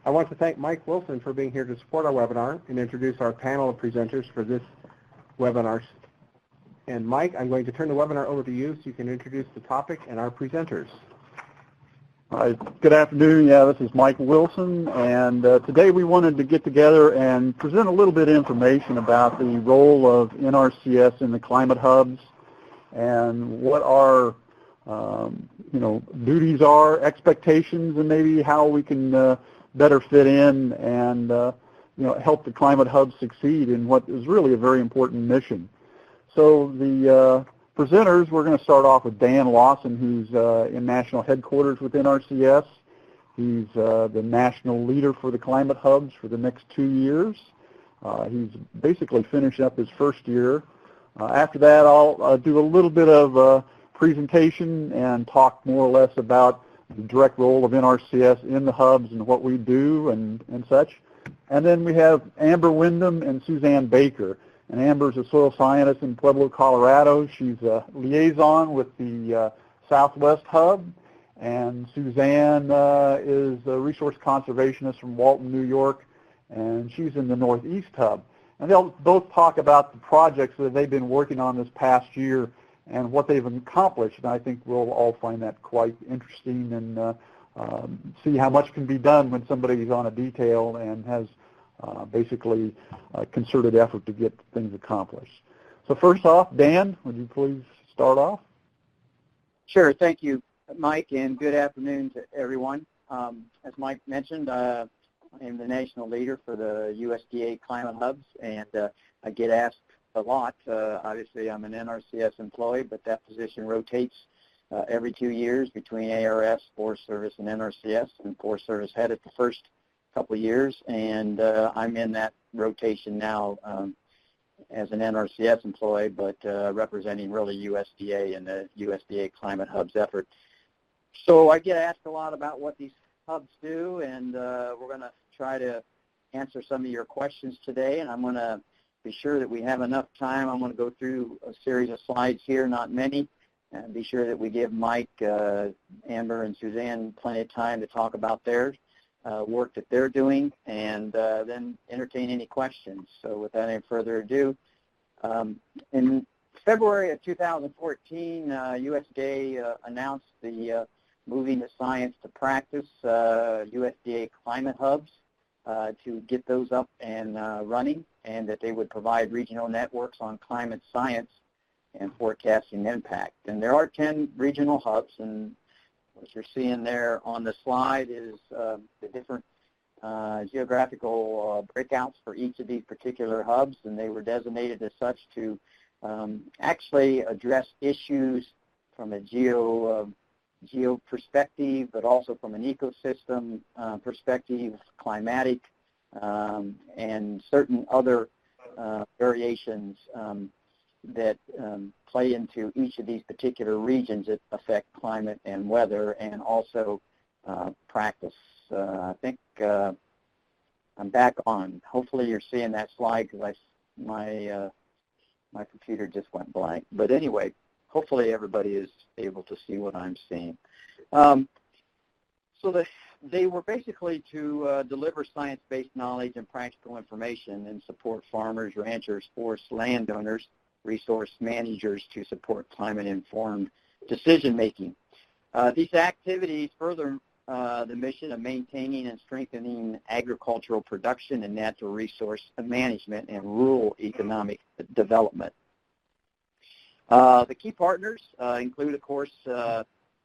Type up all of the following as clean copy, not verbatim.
I want to thank Mike Wilson for being here to support our webinar and introduce our panel of presenters for this webinar. And Mike, I'm going to turn the webinar over to you so you can introduce the topic and our presenters. Hi, good afternoon. This is Mike Wilson, and today we wanted to get together and present a little bit of information about the role of NRCS in the climate hubs and what our duties are, expectations, and maybe how we can better fit in and help the climate hubs succeed in what is really a very important mission. So the presenters, we're going to start off with Dan Lawson, who's in national headquarters with NRCS. He's the national leader for the climate hubs for the next 2 years. He's basically finishing up his first year. After that, I'll do a little bit of presentation and talk more or less about the direct role of NRCS in the hubs and what we do and such. And then we have Amber Wyndham and Suzanne Baker. And Amber's a soil scientist in Pueblo, Colorado. She's a liaison with the Southwest Hub. And Suzanne is a resource conservationist from Walton, New York, and she's in the Northeast Hub. And they'll both talk about the projects that they've been working on this past year and what they've accomplished. And I think we'll all find that quite interesting and see how much can be done when somebody's on a detail and has basically a concerted effort to get things accomplished. So first off, Dan, would you please start off? Sure. Thank you, Mike, and good afternoon to everyone. As Mike mentioned, I am the national leader for the USDA Climate Hubs, and I get asked a lot. Obviously, I'm an NRCS employee, but that position rotates every 2 years between ARS, Forest Service, and NRCS, and Forest Service had it the first couple of years, and I'm in that rotation now as an NRCS employee, but representing really USDA and the USDA Climate Hubs effort. So I get asked a lot about what these hubs do, and we're going to try to answer some of your questions today, and I'm going to be sure that we have enough time. I'm going to go through a series of slides here, not many, and be sure that we give Mike, Amber, and Suzanne plenty of time to talk about theirs. Work that they're doing, and then entertain any questions. So without any further ado, in February of 2014, USDA announced the Moving the Science to Practice USDA Climate Hubs to get those up and running, and that they would provide regional networks on climate science and forecasting impact. And there are 10 regional hubs, and what you're seeing there on the slide is the different geographical breakouts for each of these particular hubs, and they were designated as such to actually address issues from a geo perspective, but also from an ecosystem perspective, climatic, and certain other variations that play into each of these particular regions that affect climate and weather, and also practice. I think I'm back on. Hopefully you're seeing that slide, because my computer just went blank. But anyway, hopefully everybody is able to see what I'm seeing. So they were basically to deliver science-based knowledge and practical information and support farmers, ranchers, forest landowners, resource managers to support climate-informed decision-making. These activities further the mission of maintaining and strengthening agricultural production and natural resource management and rural economic development. The key partners include, of course,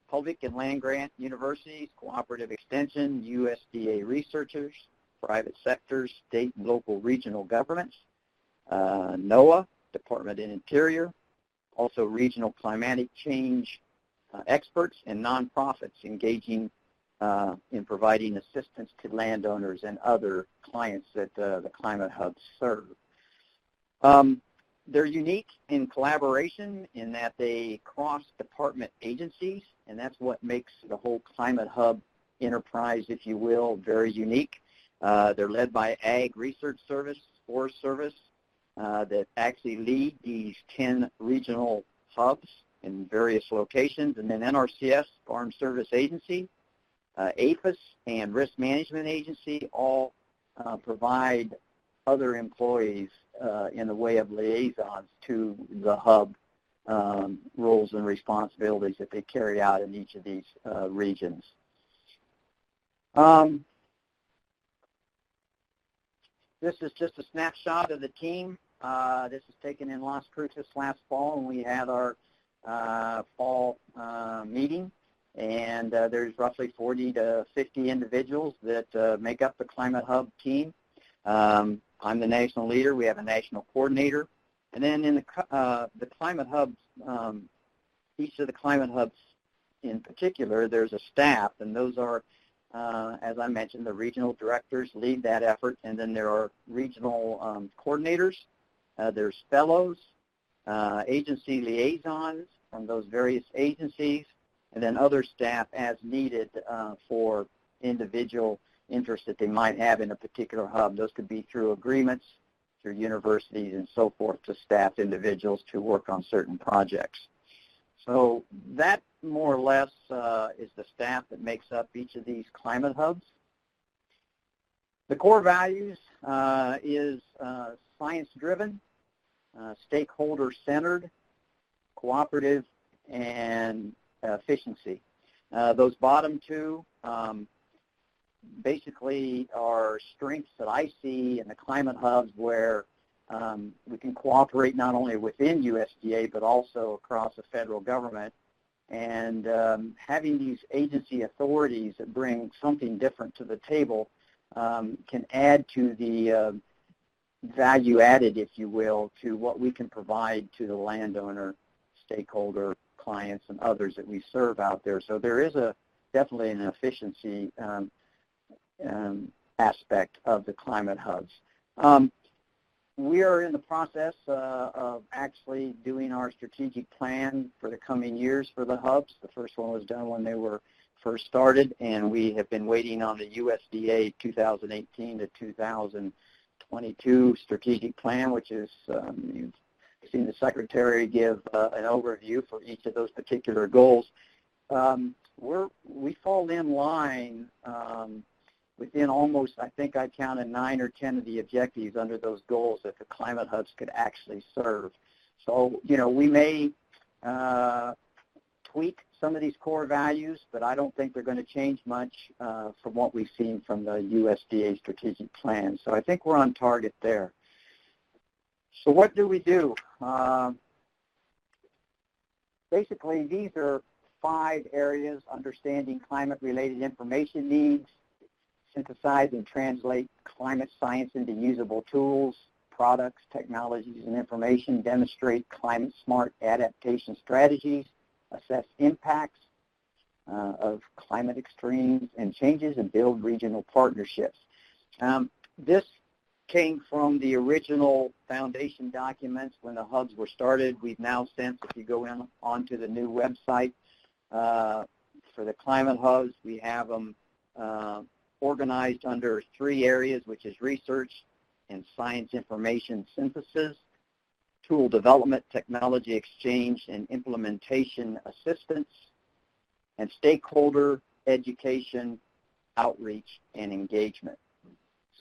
public and land-grant universities, cooperative extension, USDA researchers, private sectors, state and local regional governments, NOAA, Department of Interior, also regional climatic change experts, and nonprofits engaging in providing assistance to landowners and other clients that the climate hubs serve. They're unique in collaboration in that they cross department agencies, and that's what makes the whole climate hub enterprise, if you will, very unique. They're led by Ag Research Service, Forest Service, that actually lead these 10 regional hubs in various locations, and then NRCS, Farm Service Agency, APHIS and Risk Management Agency all provide other employees in the way of liaisons to the hub roles and responsibilities that they carry out in each of these regions. This is just a snapshot of the team. This is taken in Las Cruces last fall, and we had our fall meeting. And there's roughly 40 to 50 individuals that make up the Climate Hub team. I'm the national leader. We have a national coordinator. And then in the Climate Hubs, each of the Climate Hubs in particular, there's a staff, and those are, as I mentioned, the regional directors lead that effort, and then there are regional coordinators. There's fellows, agency liaisons from those various agencies, and then other staff as needed for individual interests that they might have in a particular hub. Those could be through agreements, through universities, and so forth, to staff individuals to work on certain projects. So that more or less is the staff that makes up each of these Climate Hubs. The core values is science-driven, stakeholder-centered, cooperative, and efficiency. Those bottom two basically are strengths that I see in the Climate Hubs, where we can cooperate not only within USDA but also across the federal government. And having these agency authorities that bring something different to the table can add to the value added, if you will, to what we can provide to the landowner, stakeholder, clients, and others that we serve out there. So there is definitely an efficiency aspect of the Climate Hubs. We are in the process of actually doing our strategic plan for the coming years for the hubs. The first one was done when they were first started, and we have been waiting on the USDA 2018 to 2022 strategic plan, which is, you've seen the Secretary give an overview for each of those particular goals. We fall in line within almost, I think I counted 9 or 10 of the objectives under those goals that the Climate Hubs could actually serve. So, you know, we may tweak some of these core values, but I don't think they're going to change much from what we've seen from the USDA strategic plan. So I think we're on target there. So what do we do? Basically, these are 5 areas: understanding climate-related information needs, synthesize and translate climate science into usable tools, products, technologies, and information, demonstrate climate-smart adaptation strategies, assess impacts of climate extremes and changes, and build regional partnerships. This came from the original foundation documents when the hubs were started. We've now since, if you go onto the new website for the Climate Hubs, we have them organized under 3 areas, which is research and science information synthesis, tool development, technology exchange, and implementation assistance, and stakeholder education, outreach, and engagement.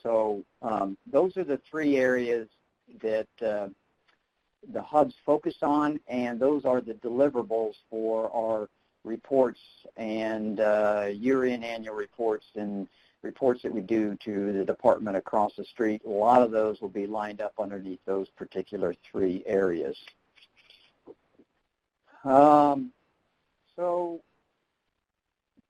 So those are the 3 areas that the hubs focus on, and those are the deliverables for our reports and year-in annual reports and reports that we do to the department across the street. A lot of those will be lined up underneath those particular 3 areas. So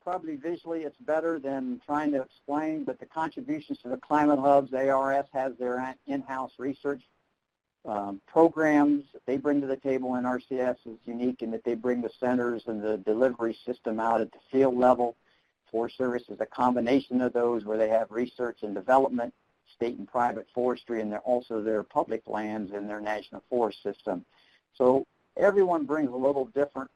probably visually it's better than trying to explain, but the contributions to the Climate Hubs, ARS has their in-house research programs that they bring to the table. NRCS is unique in that they bring the centers and the delivery system out at the field level. Forest Service is a combination of those, where they have research and development, state and private forestry, and also their public lands in their national forest system. So everyone brings a little different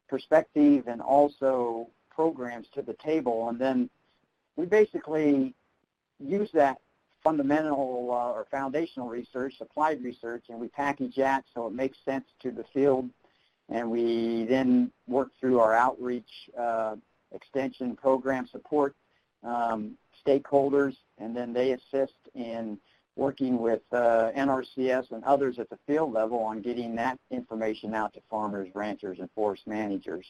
perspective and also programs to the table, and then we basically use that fundamental or foundational research, applied research, and we package that so it makes sense to the field and we then work through our outreach extension program support stakeholders, and then they assist in working with NRCS and others at the field level on getting that information out to farmers, ranchers, and forest managers.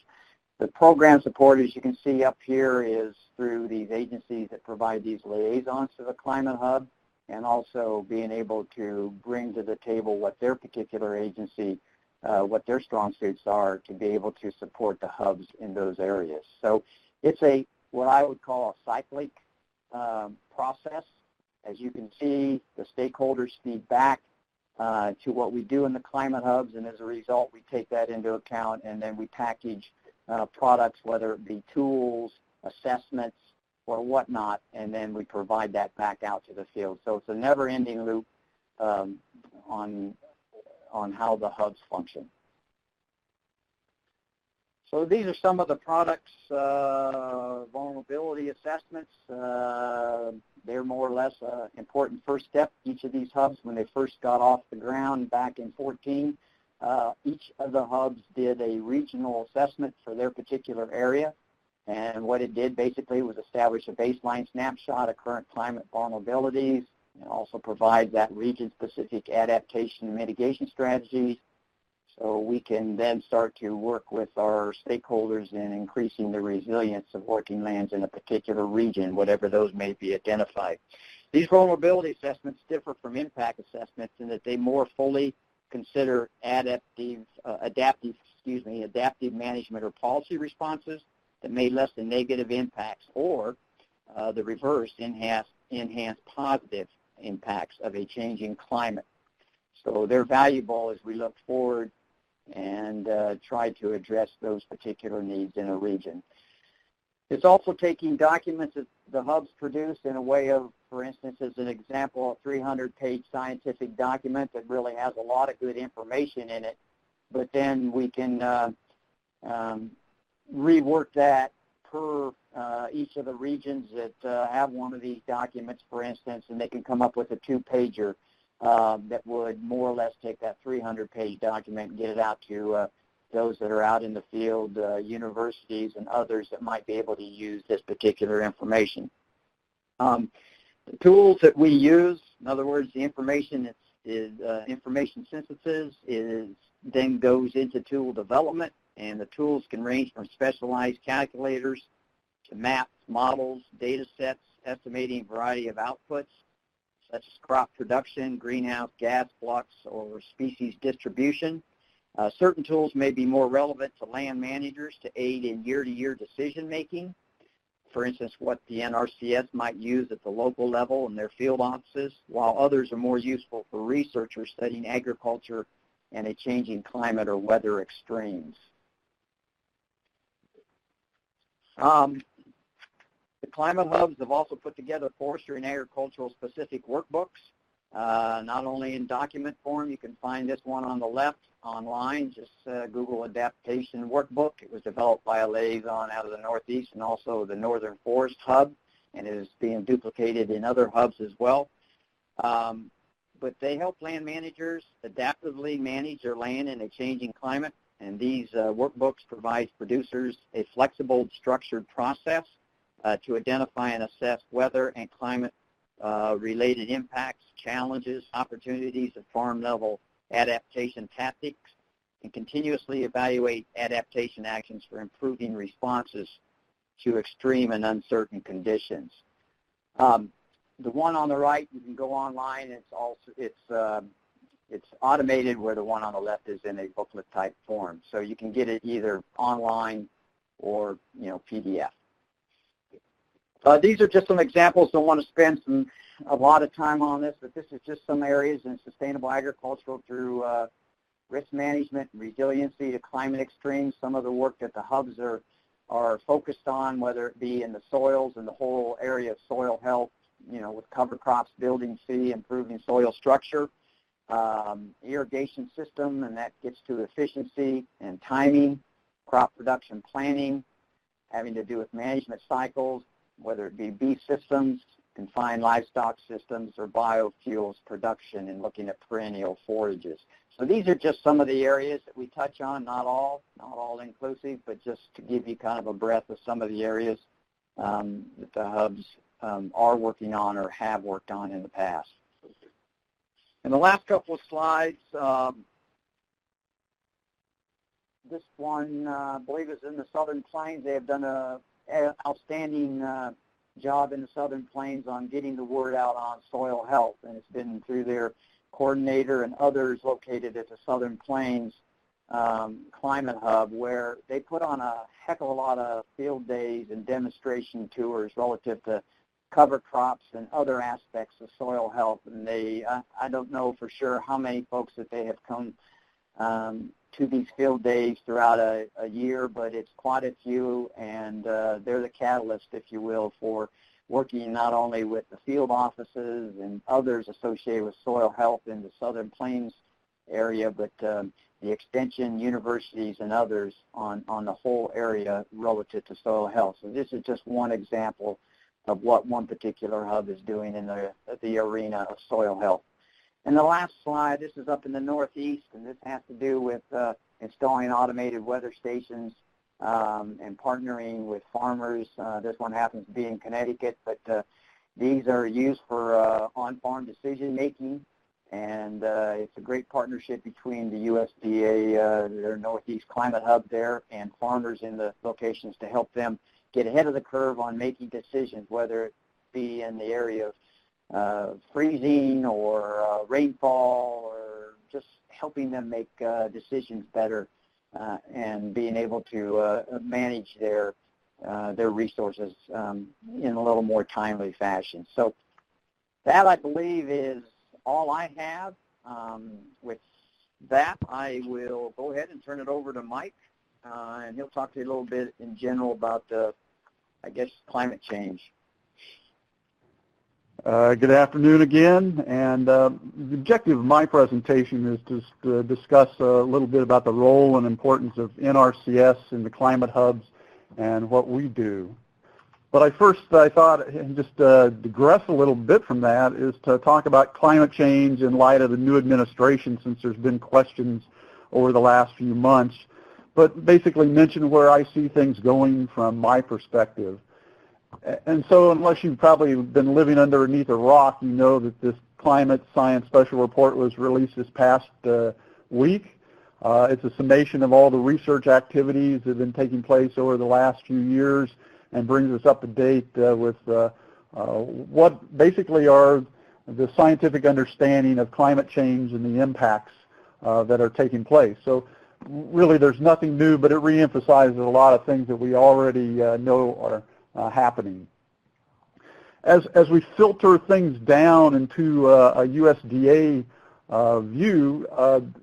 The program support, as you can see up here, is through these agencies that provide these liaisons to the Climate Hub, and also being able to bring to the table what their particular agency, what their strong suits are to be able to support the hubs in those areas. So it's what I would call a cyclic process. As you can see, the stakeholders feed back to what we do in the Climate Hubs, and as a result, we take that into account, and then we package products, whether it be tools, assessments, or whatnot, and then we provide that back out to the field. So it's a never-ending loop on how the hubs function. So these are some of the products, vulnerability assessments. They're more or less an important first step. Each of these hubs, when they first got off the ground back in 2014, each of the hubs did a regional assessment for their particular area. And what it did basically was establish a baseline snapshot of current climate vulnerabilities, and also provide that region-specific adaptation and mitigation strategies. So we can then start to work with our stakeholders in increasing the resilience of working lands in a particular region, whatever those may be identified. These vulnerability assessments differ from impact assessments in that they more fully consider adaptive management or policy responses that may lessen negative impacts, or the reverse, enhance positive impacts of a changing climate. So they're valuable as we look forward and try to address those particular needs in a region. It's also taking documents that the hubs produce in a way of, for instance, as an example, a 300-page scientific document that really has a lot of good information in it, but then we can rework that per each of the regions that have one of these documents, for instance, and they can come up with a 2-pager that would more or less take that 300-page document and get it out to those that are out in the field, universities and others that might be able to use this particular information. The tools that we use, in other words, the information is information synthesis then goes into tool development, and the tools can range from specialized calculators to maps, models, data sets, estimating a variety of outputs, such as crop production, greenhouse gas flux, or species distribution. Certain tools may be more relevant to land managers to aid in year-to-year decision-making. For instance, what the NRCS might use at the local level in their field offices, while others are more useful for researchers studying agriculture and a changing climate or weather extremes. The Climate Hubs have also put together forestry and agricultural specific workbooks, not only in document form. You can find this one on the left online. Just Google Adaptation Workbook. It was developed by a liaison out of the Northeast and also the Northern Forest Hub, and it is being duplicated in other hubs as well. But they help land managers adaptively manage their land in a changing climate, and these workbooks provide producers a flexible, structured process to identify and assess weather and climate-related impacts, challenges, opportunities at farm-level adaptation tactics, and continuously evaluate adaptation actions for improving responses to extreme and uncertain conditions. The one on the right, you can go online. It's automated, where the one on the left is in a booklet type form. So you can get it either online or PDF. These are just some examples. Don't want to spend a lot of time on this, but this is just some areas in sustainable agriculture through risk management and resiliency to climate extremes. Some of the work that the hubs are focused on, whether it be in the soils and the whole area of soil health, with cover crops, building seed, improving soil structure, irrigation system, and that gets to efficiency and timing, crop production planning, having to do with management cycles, whether it be beef systems, confined livestock systems, or biofuels production, and looking at perennial forages. So these are just some of the areas that we touch on, not all inclusive, but just to give you kind of a breadth of some of the areas that the hubs are working on or have worked on in the past. In the last couple of slides, this one, I believe, is in the Southern Plains. They have done an outstanding job in the Southern Plains on getting the word out on soil health, and it's been through their coordinator and others located at the Southern Plains Climate Hub, where they put on a heck of a lot of field days and demonstration tours relative to cover crops and other aspects of soil health. And they, I don't know for sure how many folks that they have come to these field days throughout a year, but it's quite a few, and they're the catalyst, if you will, for working not only with the field offices and others associated with soil health in the Southern Plains area, but the extension universities and others on the whole area relative to soil health. So this is just one example of what one particular hub is doing in the arena of soil health. And the last slide, this is up in the Northeast, and this has to do with installing automated weather stations and partnering with farmers. This one happens to be in Connecticut, but these are used for on-farm decision-making, and it's a great partnership between the USDA, their Northeast Climate Hub there, and farmers in the locations to help them get ahead of the curve on making decisions, whether it be in the area of freezing or rainfall, or just helping them make decisions better and being able to manage their resources in a little more timely fashion. So that, I believe, is all I have. With that, I will go ahead and turn it over to Mike, and he'll talk to you a little bit in general about, I guess, climate change. Good afternoon again, and the objective of my presentation is to discuss a little bit about the role and importance of NRCS in the climate hubs and what we do. But I thought, and just digress a little bit from that, is to talk about climate change in light of the new administration, since there's been questions over the last few months, but basically mention where I see things going from my perspective. And so unless you've probably been living underneath a rock, you know that this Climate Science Special Report was released this past week. It's a summation of all the research activities that have been taking place over the last few years and brings us up to date with what basically are the scientific understanding of climate change and the impacts that are taking place. So really there's nothing new, but it reemphasizes a lot of things that we already know are happening. As we filter things down into a USDA view,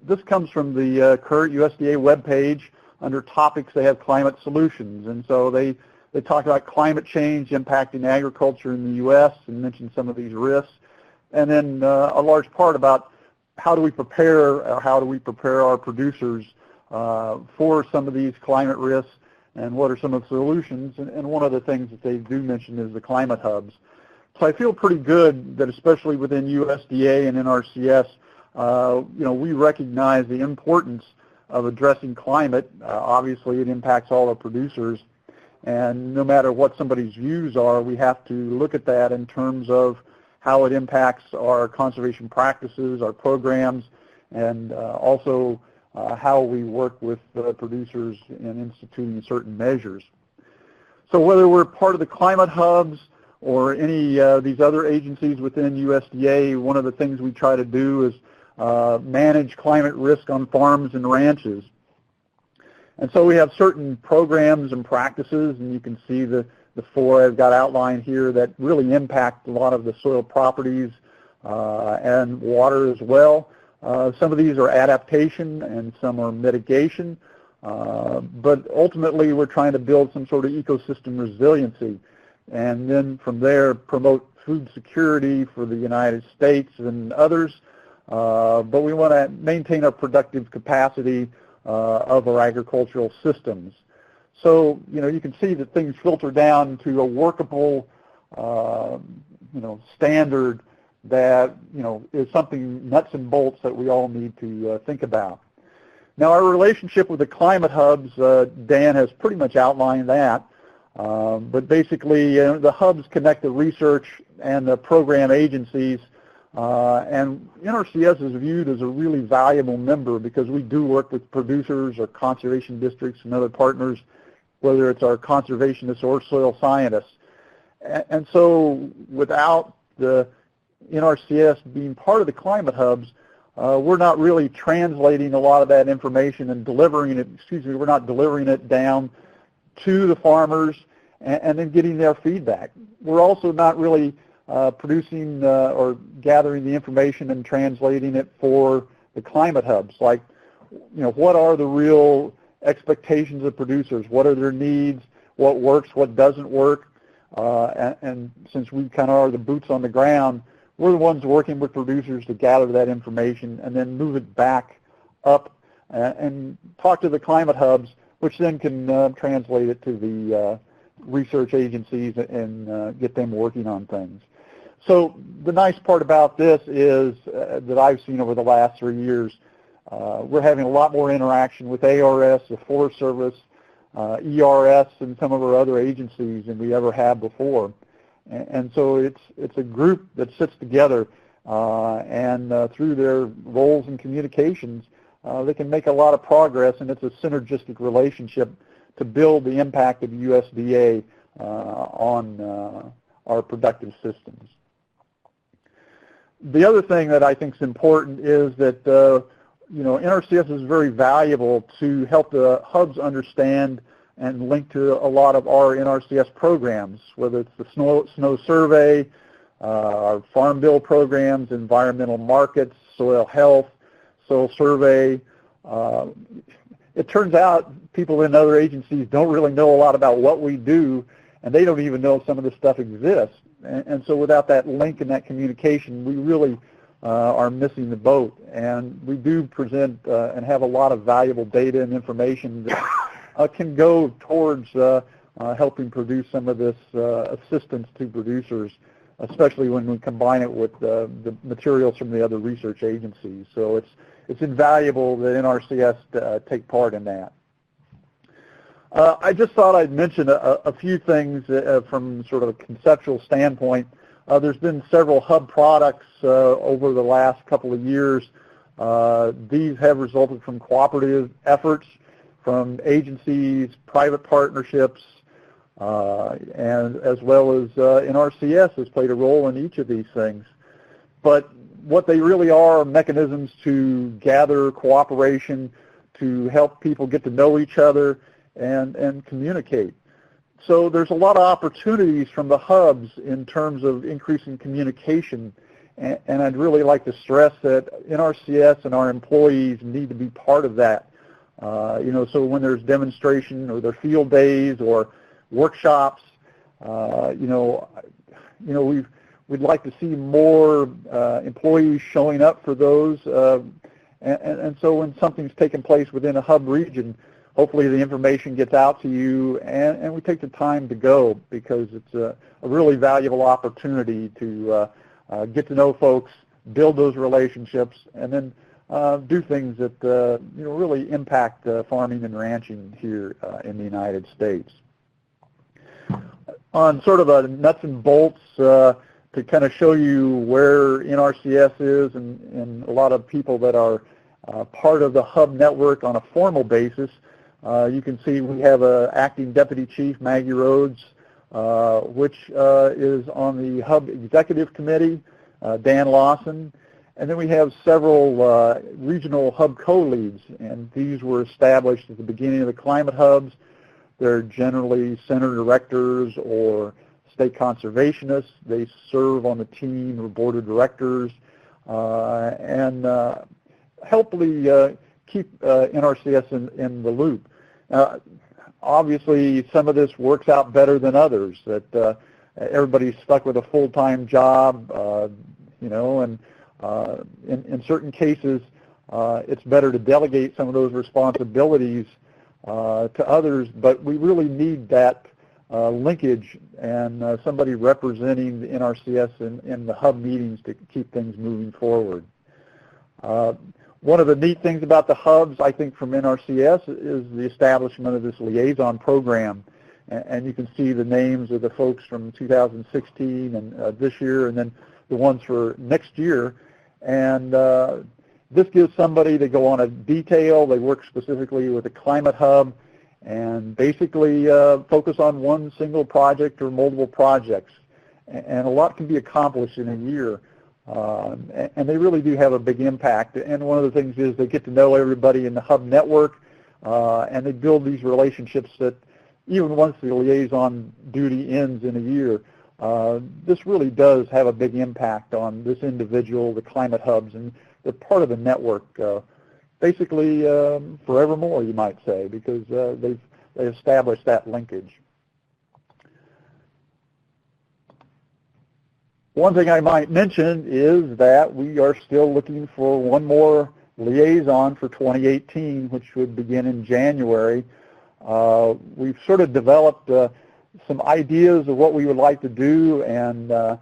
this comes from the current USDA webpage. Under topics, they have climate solutions, and so they talk about climate change impacting agriculture in the U.S. and mention some of these risks, and then a large part about how do we prepare our producers for some of these climate risks, and what are some of the solutions. And one of the things that they do mention is the climate hubs. So I feel pretty good that, especially within USDA and NRCS, we recognize the importance of addressing climate. Obviously, it impacts all our producers, and no matter what somebody's views are, we have to look at that in terms of how it impacts our conservation practices, our programs, and also how we work with producers in instituting certain measures. So whether we're part of the climate hubs or any of these other agencies within USDA, one of the things we try to do is manage climate risk on farms and ranches. And so we have certain programs and practices, and you can see the four I've got outlined here that really impact a lot of the soil properties and water as well. Some of these are adaptation and some are mitigation, but ultimately we're trying to build some sort of ecosystem resiliency, and then from there promote food security for the United States and others, but we want to maintain our productive capacity of our agricultural systems. So, you can see that things filter down to a workable standard that, is something nuts and bolts that we all need to think about. Now, our relationship with the Climate Hubs, Dan has pretty much outlined that. But basically, the hubs connect the research and the program agencies, and NRCS is viewed as a really valuable member because we do work with producers or conservation districts and other partners, whether it's our conservationists or soil scientists. And so without the NRCS being part of the Climate Hubs, we're not really translating a lot of that information and delivering it, we're not delivering it down to the farmers and then getting their feedback. We're also not really producing or gathering the information and translating it for the Climate Hubs. Like, what are the real expectations of producers? What are their needs? What works? What doesn't work? And since we kind of are the boots on the ground, we're the ones working with producers to gather that information and then move it back up and talk to the Climate Hubs, which then can translate it to the research agencies and get them working on things. So the nice part about this is that I've seen over the last 3 years, we're having a lot more interaction with ARS, the Forest Service, ERS, and some of our other agencies than we ever have before. And so it's a group that sits together and through their roles and communications, they can make a lot of progress, and it's a synergistic relationship to build the impact of USDA on our productive systems. The other thing that I think is important is that NRCS is very valuable to help the hubs understand and link to a lot of our NRCS programs, whether it's the snow survey, our farm bill programs, environmental markets, soil health, soil survey. It turns out people in other agencies don't really know a lot about what we do, and they don't even know some of this stuff exists. And so without that link and that communication, we really are missing the boat. And we do present and have a lot of valuable data and information that can go towards helping produce some of this assistance to producers, especially when we combine it with the materials from the other research agencies. So it's invaluable that NRCS take part in that. I just thought I'd mention a few things from sort of a conceptual standpoint. There's been several hub products over the last couple of years. These have resulted from cooperative efforts from agencies, private partnerships, and as well as NRCS has played a role in each of these things. But what they really are mechanisms to gather cooperation, to help people get to know each other and communicate. So there's a lot of opportunities from the hubs in terms of increasing communication, and I'd really like to stress that NRCS and our employees need to be part of that. So when there's demonstration or there are field days or workshops, we'd like to see more employees showing up for those. And so when something's taking place within a hub region, hopefully the information gets out to you, and we take the time to go, because it's a really valuable opportunity to get to know folks, build those relationships, and then do things that really impact farming and ranching here in the United States. On sort of a nuts and bolts to kind of show you where NRCS is and a lot of people that are part of the hub network on a formal basis, you can see we have acting Deputy Chief Maggie Rhodes, which is on the Hub Executive Committee, Dan Lawson, and then we have several regional hub co-leads, and these were established at the beginning of the Climate Hubs. They're generally center directors or state conservationists. They serve on the team or board of directors and helpfully keep NRCS in the loop. Obviously, some of this works out better than others, that everybody's stuck with a full-time job, and in certain cases, it's better to delegate some of those responsibilities to others, but we really need that linkage and somebody representing the NRCS in the hub meetings to keep things moving forward. One of the neat things about the hubs, I think, from NRCS is the establishment of this liaison program. And you can see the names of the folks from 2016 and this year, and then the ones for next year. And this gives somebody to go on a detail. They work specifically with a climate hub and basically focus on one single project or multiple projects. And a lot can be accomplished in a year. And they really do have a big impact. And one of the things is they get to know everybody in the hub network, and they build these relationships that even once the liaison duty ends in a year, this really does have a big impact on this individual, the climate hubs, and they're part of the network basically forevermore, you might say, because they've established that linkage. One thing I might mention is that we are still looking for one more liaison for 2018, which would begin in January. We've sort of developed some ideas of what we would like to do, and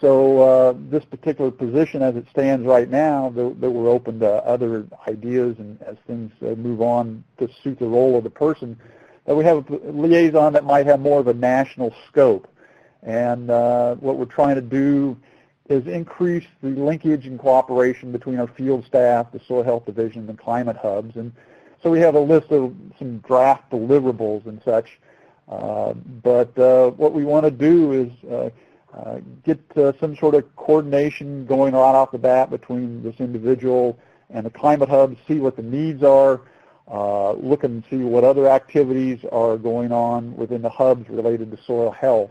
so this particular position as it stands right now, that we're open to other ideas, and as things move on to suit the role of the person, that we have a liaison that might have more of a national scope. And what we're trying to do is increase the linkage and cooperation between our field staff, the Soil Health Division, and climate hubs. And so we have a list of some draft deliverables and such. But what we want to do is get some sort of coordination going right off the bat between this individual and the climate hubs, see what the needs are, look and see what other activities are going on within the hubs related to soil health.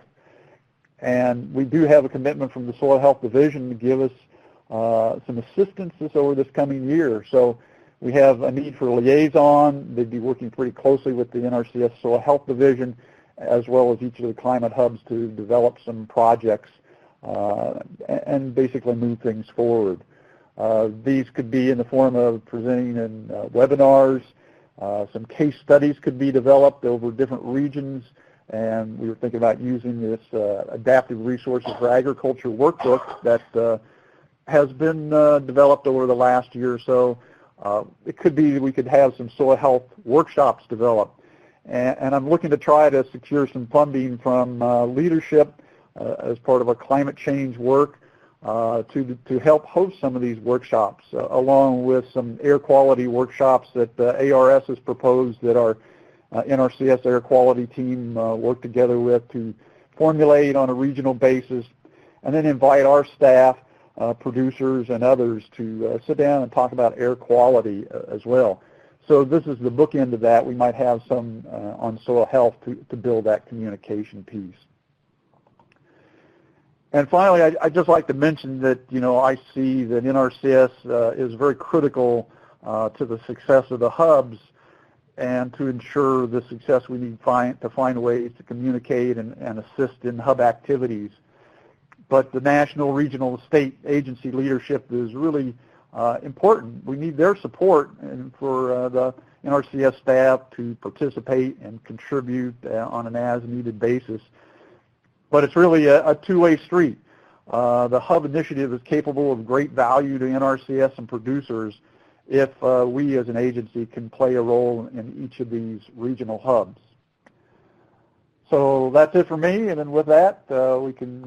And we do have a commitment from the Soil Health Division to give us some assistance over this coming year. So we have a need for a liaison. They'd be working pretty closely with the NRCS Soil Health Division as well as each of the climate hubs to develop some projects and basically move things forward. These could be in the form of presenting in webinars. Some case studies could be developed over different regions. And we were thinking about using this Adaptive Resources for Agriculture workbook that has been developed over the last year or so. It could be we could have some soil health workshops developed. And I'm looking to try to secure some funding from leadership as part of our climate change work to help host some of these workshops, along with some air quality workshops that ARS has proposed that our NRCS air quality team work together with to formulate on a regional basis, and then invite our staff, producers, and others to sit down and talk about air quality as well. So this is the bookend of that. We might have some on soil health to build that communication piece. And finally, I'd just like to mention that, I see that NRCS is very critical to the success of the hubs. And to ensure the success, we need to find ways to communicate and assist in hub activities. But the national, regional, state agency leadership is really important. We need their support and for the NRCS staff to participate and contribute on an as-needed basis. But it's really a two-way street. The hub initiative is capable of great value to NRCS and producers if we as an agency can play a role in each of these regional hubs. So that's it for me, and then with that, we can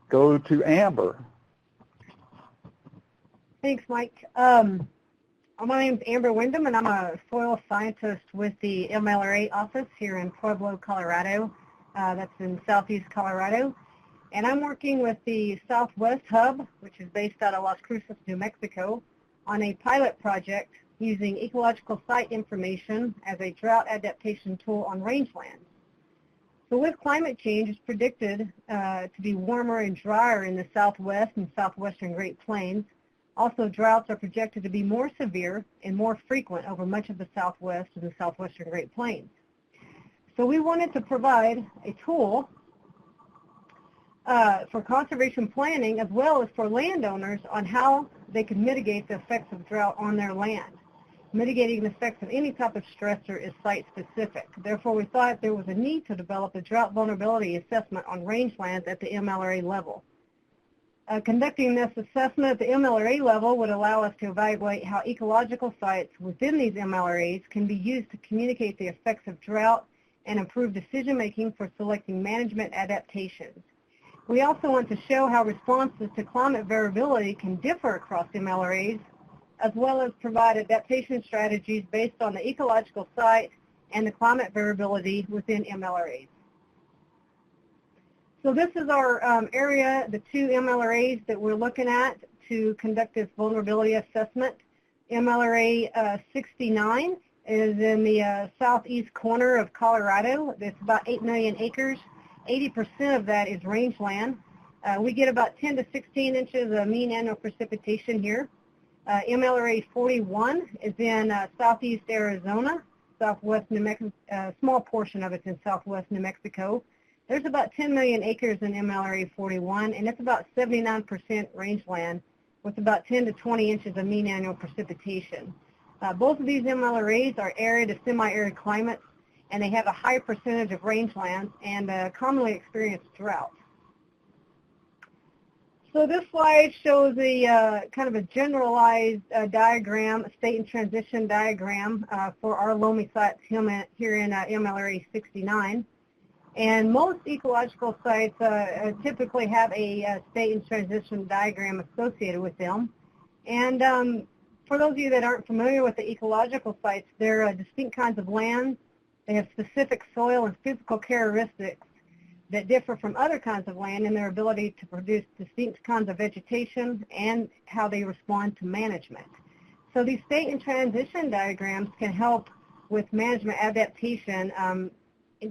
go to Amber. Thanks, Mike. My name's Amber Wyndham, and I'm a soil scientist with the MLRA office here in Pueblo, Colorado. That's in southeast Colorado. And I'm working with the Southwest Hub, which is based out of Las Cruces, New Mexico, on a pilot project using ecological site information as a drought adaptation tool on rangelands. So with climate change, it's predicted to be warmer and drier in the southwest and southwestern Great Plains. Also, droughts are projected to be more severe and more frequent over much of the southwest and the southwestern Great Plains. So we wanted to provide a tool for conservation planning as well as for landowners on how they can mitigate the effects of drought on their land. Mitigating the effects of any type of stressor is site-specific. Therefore, we thought there was a need to develop a drought vulnerability assessment on rangelands at the MLRA level. Conducting this assessment at the MLRA level would allow us to evaluate how ecological sites within these MLRAs can be used to communicate the effects of drought and improve decision-making for selecting management adaptations. We also want to show how responses to climate variability can differ across MLRAs, as well as provide adaptation strategies based on the ecological site and the climate variability within MLRAs. So this is our area, the two MLRAs that we're looking at to conduct this vulnerability assessment. MLRA 69 is in the southeast corner of Colorado. It's about 8 million acres. 80% of that is rangeland. We get about 10 to 16 inches of mean annual precipitation here. MLRA 41 is in southeast Arizona, southwest New Mexico, a small portion of it's in southwest New Mexico. There's about 10 million acres in MLRA 41, and it's about 79% rangeland with about 10 to 20 inches of mean annual precipitation. Both of these MLRAs are arid to semi-arid climates, and they have a high percentage of rangelands and commonly experience drought. So this slide shows a kind of a generalized diagram, a state and transition diagram for our loamy sites here in MLRA 69. And most ecological sites typically have a state and transition diagram associated with them. And for those of you that aren't familiar with the ecological sites, they're distinct kinds of lands. They have specific soil and physical characteristics that differ from other kinds of land in their ability to produce distinct kinds of vegetation and how they respond to management. So these state and transition diagrams can help with management adaptation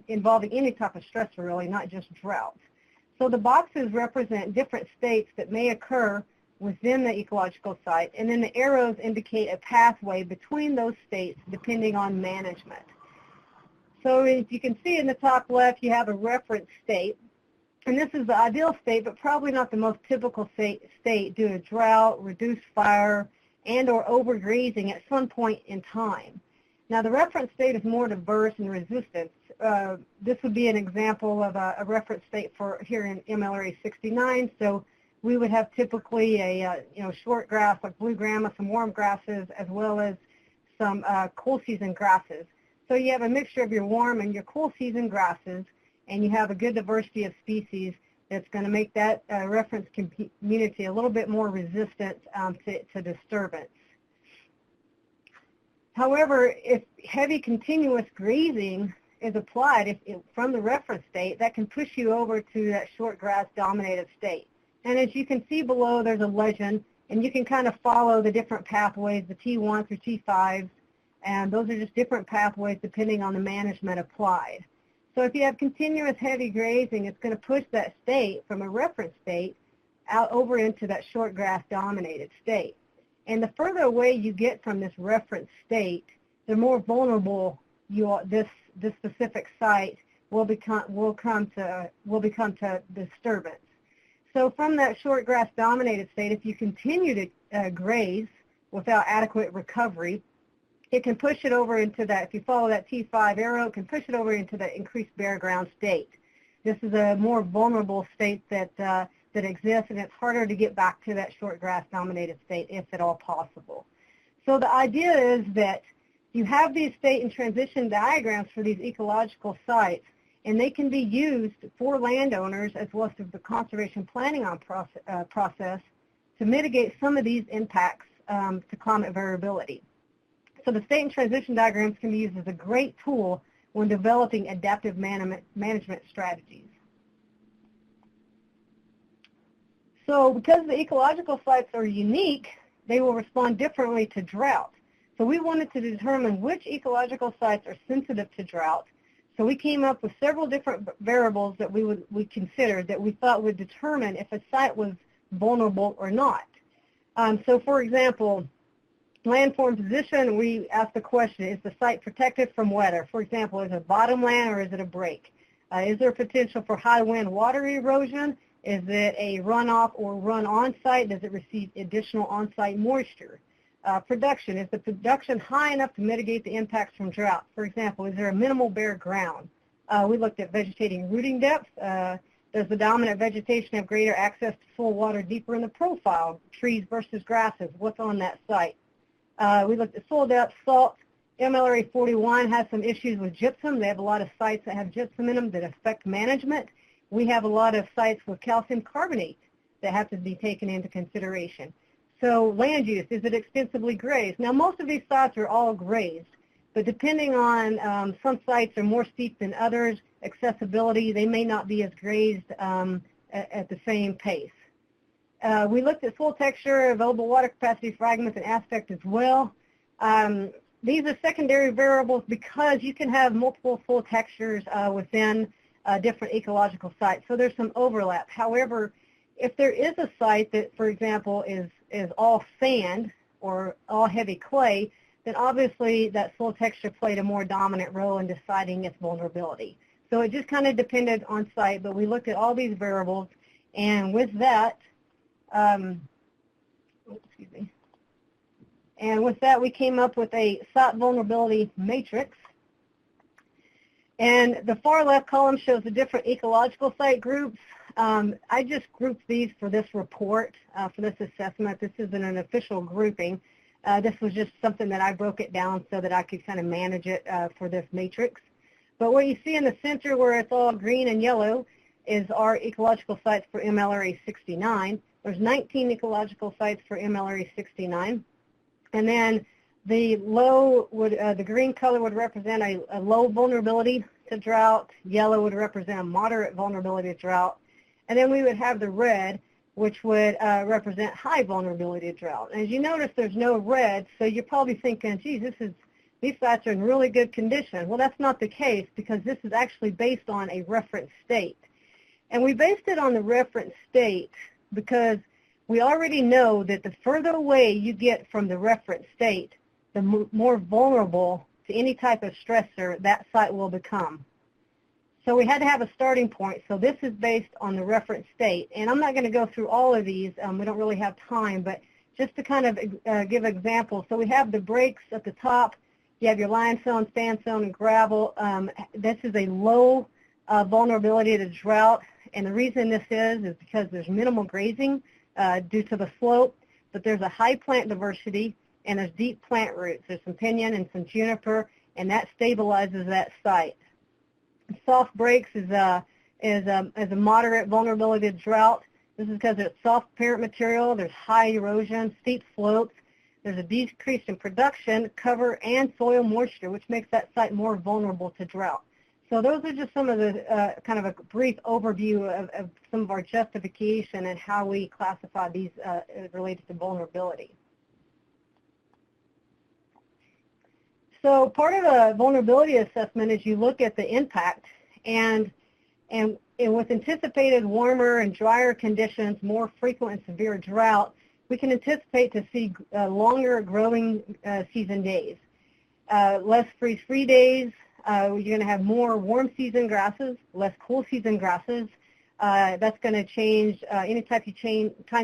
involving any type of stressor, really, not just drought. So the boxes represent different states that may occur within the ecological site, and then the arrows indicate a pathway between those states depending on management. So as you can see in the top left, you have a reference state, and this is the ideal state, but probably not the most typical state due to drought, reduced fire, and or overgrazing at some point in time. Now the reference state is more diverse and resistant. This would be an example of a reference state for here in MLRA 69. So we would have typically a short grass like blue grama, some warm grasses, as well as some cool season grasses. So you have a mixture of your warm and your cool season grasses, and you have a good diversity of species that's going to make that reference community a little bit more resistant to disturbance. However, if heavy continuous grazing is applied from the reference state, that can push you over to that short grass dominated state. And as you can see below, there's a legend, and you can kind of follow the different pathways, the T1 through T5s, and those are just different pathways depending on the management applied. So if you have continuous heavy grazing, it's going to push that state from a reference state out over into that short grass dominated state. And the further away you get from this reference state, the more vulnerable this specific site will become to disturbance. So from that short grass dominated state, if you continue to graze without adequate recovery, it can push it over into that, if you follow that T5 arrow, it can push it over into the increased bare ground state. This is a more vulnerable state that exists, and it's harder to get back to that short grass dominated state if at all possible. So the idea is that you have these state and transition diagrams for these ecological sites, and they can be used for landowners as well as the conservation planning process to mitigate some of these impacts to climate variability. So the state and transition diagrams can be used as a great tool when developing adaptive management strategies. So because the ecological sites are unique, they will respond differently to drought. So we wanted to determine which ecological sites are sensitive to drought. So we came up with several different variables that we considered that we thought would determine if a site was vulnerable or not. So for example, landform position, we asked the question, is the site protected from weather? For example, is it bottomland or is it a break? Is there potential for high wind water erosion? Is it a runoff or run-on site? Does it receive additional on-site moisture? Production, is the production high enough to mitigate the impacts from drought? For example, is there a minimal bare ground? We looked at vegetating rooting depth. Does the dominant vegetation have greater access to full water deeper in the profile? Trees versus grasses, what's on that site? We looked at soil depth, salt. MLRA 41 has some issues with gypsum. They have a lot of sites that have gypsum in them that affect management. We have a lot of sites with calcium carbonate that have to be taken into consideration. So land use, is it extensively grazed? Now most of these sites are all grazed, but depending on some sites are more steep than others, accessibility, they may not be as grazed at the same pace. We looked at soil texture, available water capacity, fragments, and aspect as well. These are secondary variables because you can have multiple soil textures within different ecological sites, so there's some overlap. However, if there is a site that, for example, is all sand or all heavy clay, then obviously that soil texture played a more dominant role in deciding its vulnerability. So it just kind of depended on site, but we looked at all these variables, and with that, we came up with a site vulnerability matrix. And the far left column shows the different ecological site groups. I just grouped these for this report, for this assessment. This isn't an official grouping. This was just something that I broke it down so that I could kind of manage it for this matrix. But what you see in the center where it's all green and yellow is our ecological sites for MLRA 69. There's 19 ecological sites for MLRA 69. And then the low would, the green color would represent a low vulnerability to drought. Yellow would represent a moderate vulnerability to drought. And then we would have the red, which would represent high vulnerability to drought. As you notice, there's no red, so you're probably thinking, geez, these sites are in really good condition. Well, that's not the case because this is actually based on a reference state. And we based it on the reference state because we already know that the further away you get from the reference state, the more vulnerable to any type of stressor that site will become. So we had to have a starting point. So this is based on the reference state. And I'm not going to go through all of these. We don't really have time, but just to kind of give examples. So we have the breaks at the top. You have your limestone, sandstone, and gravel. This is a low vulnerability to drought. And the reason this is because there's minimal grazing due to the slope, but there's a high plant diversity and there's deep plant roots. There's some pinyon and some juniper, and that stabilizes that site. Soft breaks is a moderate vulnerability to drought. This is because it's soft parent material, there's high erosion, steep slopes, there's a decrease in production, cover, and soil moisture, which makes that site more vulnerable to drought. So those are just some of the kind of a brief overview of some of our justification and how we classify these related to vulnerability. So part of a vulnerability assessment is you look at the impact, and with anticipated warmer and drier conditions, more frequent and severe drought, we can anticipate to see longer growing season days, less freeze-free days. You're going to have more warm season grasses, less cool season grasses. That's going to change any time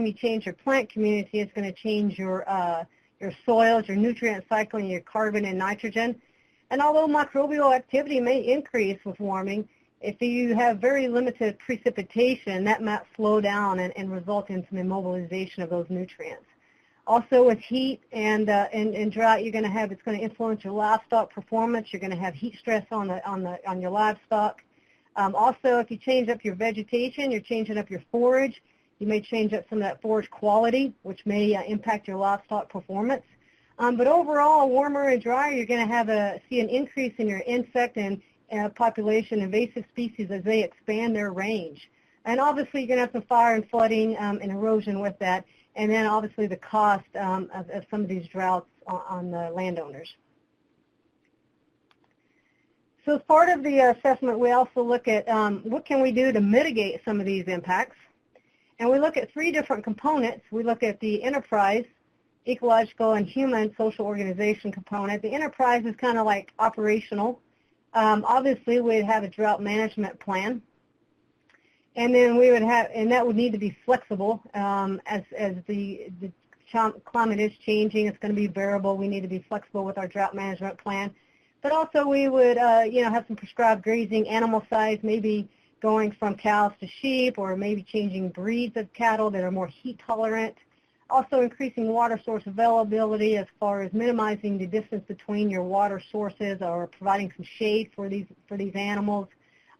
you change your plant community. It's going to change your soils, your nutrient cycling, your carbon and nitrogen. And although microbial activity may increase with warming, if you have very limited precipitation, that might slow down and result in some immobilization of those nutrients. Also with heat and drought, it's going to influence your livestock performance. You're going to have heat stress on your livestock. Also, if you change up your vegetation, you're changing up your forage. You may change up some of that forage quality, which may impact your livestock performance. But overall, warmer and drier, you're going to see an increase in your insect and population invasive species as they expand their range. And obviously, you're going to have some fire and flooding and erosion with that. And then obviously the cost of some of these droughts on the landowners. So as part of the assessment, we also look at what can we do to mitigate some of these impacts. And we look at 3 different components. We look at the enterprise, ecological, and human social organization component. The enterprise is kind of like operational. Obviously, we'd have a drought management plan. And then we would have, and that would need to be flexible as the climate is changing. It's going to be variable. We need to be flexible with our drought management plan. But also we would, have some prescribed grazing animal size, maybe going from cows to sheep, or maybe changing breeds of cattle that are more heat tolerant. Also increasing water source availability as far as minimizing the distance between your water sources, or providing some shade for these animals.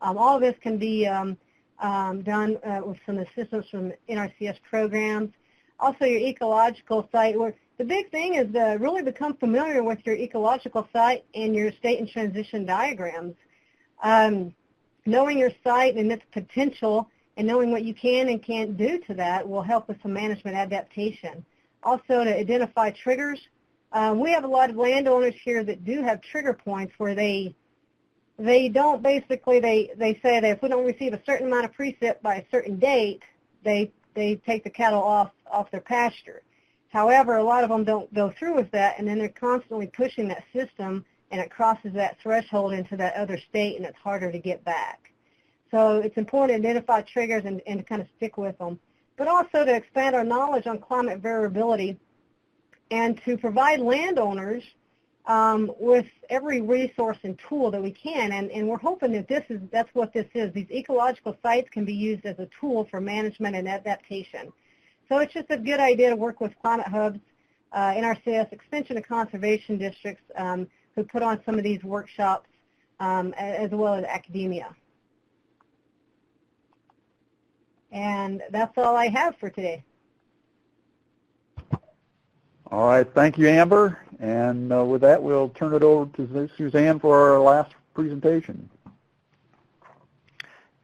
All of this can be done with some assistance from NRCS programs. Also your ecological site. The big thing is to really become familiar with your ecological site and your state and transition diagrams. Knowing your site and its potential and knowing what you can and can't do to that will help with some management adaptation. Also to identify triggers. We have a lot of landowners here that do have trigger points where they don't basically, they say that if we don't receive a certain amount of precip by a certain date, they take the cattle off their pasture. However, a lot of them don't go through with that, and then they're constantly pushing that system, and it crosses that threshold into that other state, and it's harder to get back. So it's important to identify triggers and to kind of stick with them. But also to expand our knowledge on climate variability and to provide landowners with every resource and tool that we can. And we're hoping that that's what this is. These ecological sites can be used as a tool for management and adaptation. So it's just a good idea to work with Climate Hubs, NRCS, Extension and Conservation Districts who put on some of these workshops, as well as academia. And that's all I have for today. All right, thank you, Amber. And with that, we'll turn it over to Suzanne for our last presentation.